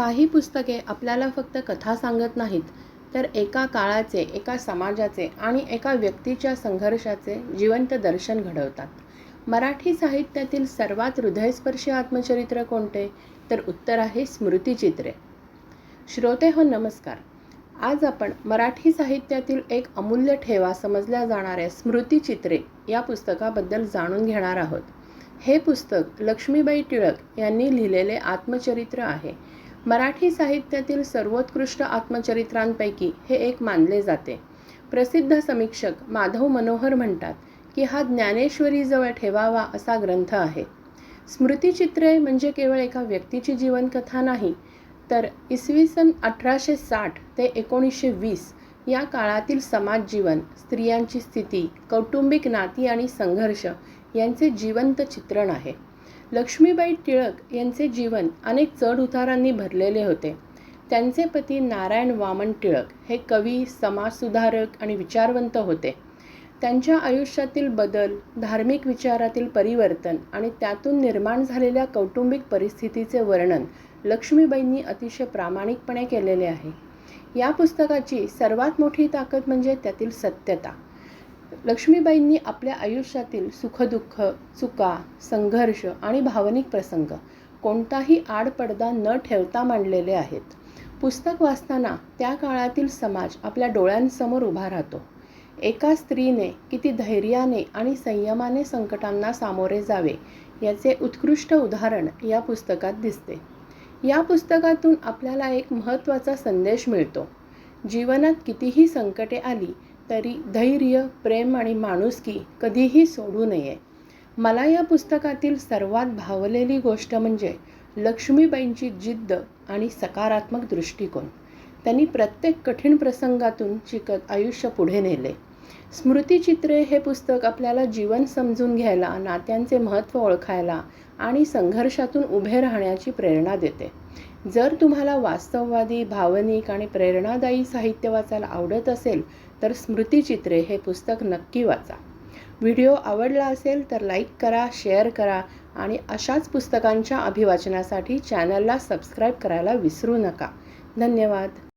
काही पुस्तके आपल्याला फक्त कथा सांगत नाहीत, तर एका काळाचे, एका समाजाचे आणि एका व्यक्तीच्या संघर्षाचे जिवंत दर्शन घडवतात. मराठी साहित्यातील सर्वात हृदयस्पर्शी आत्मचरित्र कोणते? तर उत्तर आहे स्मृतिचित्रे. श्रोतेहो नमस्कार. आज आपण मराठी साहित्यातील एक अमूल्य ठेवा समजल्या जाणाऱ्या स्मृतिचित्रे या पुस्तकाबद्दल जाणून घेणार आहोत. हे पुस्तक लक्ष्मीबाई टिळक यांनी लिहिलेले आत्मचरित्र आहे. मराठी साहित्यातील सर्वोत्कृष्ट आत्मचरित्रांपैकी हे एक मानले जाते. प्रसिद्ध समीक्षक माधव मनोहर म्हणतात की हा ज्ञानेश्वरीजवळ ठेवावा असा ग्रंथ आहे. स्मृतिचित्रे म्हणजे केवळ एका व्यक्तीची जीवनकथा नाही, तर इसवी सन 1860 ते 1920 या काळातील समाजजीवन, स्त्रियांची स्थिती, कौटुंबिक नाती आणि संघर्ष यांचे जिवंत चित्रण आहे. लक्ष्मीबाई टिळक यांचे जीवन अनेक चढउतारांनी भरलेले होते. त्यांचे पती नारायण वामन टिळक हे कवी, समाजसुधारक आणि विचारवंत होते. त्यांच्या आयुष्यातील बदल, धार्मिक विचारातील परिवर्तन आणि त्यातून निर्माण झालेल्या कौटुंबिक परिस्थितीचे वर्णन लक्ष्मीबाईंनी अतिशय प्रामाणिकपणे केलेले आहे. या पुस्तकाची सर्वात मोठी ताकद म्हणजे त्यातील सत्यता. लक्ष्मीबाईंनी आपल्या आयुष्यातील सुखदुःख, चुका, संघर्ष आणि भावनिक प्रसंग कोणताही आडपडदा न ठेवता मांडलेले आहेत. पुस्तक वाचताना त्या काळातील समाज आपल्या डोळ्यांसमोर उभा राहतो. एका स्त्रीने किती धैर्याने आणि संयमाने संकटांना सामोरे जावे याचे उत्कृष्ट उदाहरण या पुस्तकात दिसते. या पुस्तकातून आपल्याला एक महत्त्वाचा संदेश मिळतो. जीवनात कितीही संकटे आली तरी धैर्य, प्रेम आणि माणुसकी कधीही सोडू नये. मला या पुस्तकातील सर्वात भावलेली गोष्ट म्हणजे लक्ष्मीबाईंची जिद्द आणि सकारात्मक दृष्टिकोन. त्यांनी प्रत्येक कठीण प्रसंगातून शिकत आयुष्य पुढे नेले. स्मृतिचित्रे हे पुस्तक आपल्याला जीवन समजून घ्यायला, नात्यांचे महत्त्व ओळखायला आणि संघर्षातून उभे राहण्याची प्रेरणा देते. जर तुम्हाला वास्तववादी, भावनिक आणि प्रेरणादायी साहित्य वाचायला आवडत असेल तर स्मृतिचित्रे हे पुस्तक नक्की वाचा. व्हिडिओ आवडला असेल तर लाईक करा, शेअर करा आणि अशाच पुस्तकांच्या अभिवाचनासाठी चॅनलला सबस्क्राईब करायला विसरू नका. धन्यवाद.